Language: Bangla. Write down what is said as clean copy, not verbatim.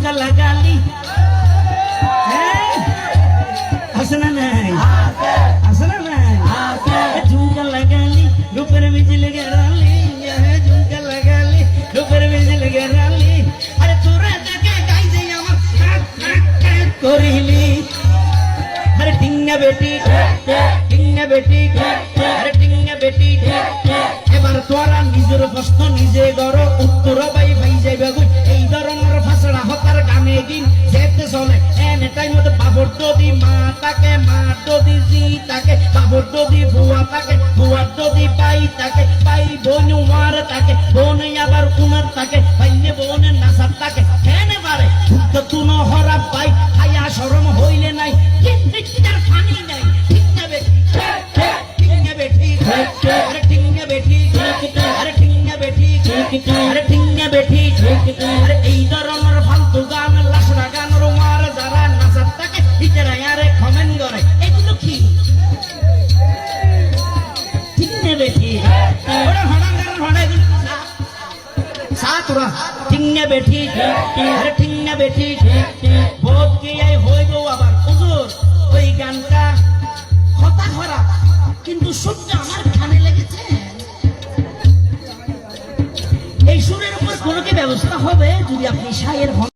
ঝুমকা লাগালি আছে না নাই আছে না নাই ঝুমকা লাগালি রূপের বিজলি গেরালি ঝুমকা লাগালি রূপের বিজলি গেরালি আরে তোরা দেখে গাই যে আমার করিলি আরে টিঙ্গা বেটি আরে টিঙ্গা বেটি এবার তোরা নিজের প্রশ্ন নিজে গড় উত্তর পাই পাই যাইবে গো এই ধরনের ফাঁসড়া হতার গানে গিন যেতে চলে এনে টাইমতে বাবর যদি মা তাকে মা যদি জি তাকে বাবর যদি বুয়া তাকে বুয়ার যদি পাই তাকে পাই বোন উমার তাকে বোন আবার উনার তাকে পাইলে বোনের নাসার তাকে এনে পারে তো তুন হরা পাই হায়া শরম হইলে নাই কিন্তু ফানি নাই ঠিক না বেটি টিঙ্গা বেটি আরে টিঙ্গা বেটি আরে টিঙ্গা বেটি আরে টিঙ্গা বেটি আরে এই ধরনের ফালতু গান লাশরা গান রুমার যারা নাচার তাকে ইতারা আরে কমেন্ট করে এগুলো কি টিঙ্গা বেটি ওরা হড়ান গান হড়া এগুলো সাতরা টিঙ্গা বেটি আরে টিঙ্গা বেটি বহুত কি এই হইব আবার হুজুর ওই গানটা কথা খারাপ কিন্তু সুরটা আমার কানে লেগেছে এই সুরের উপর কোনো কি ব্যবস্থা হবে যদি আপনি শায়ের হন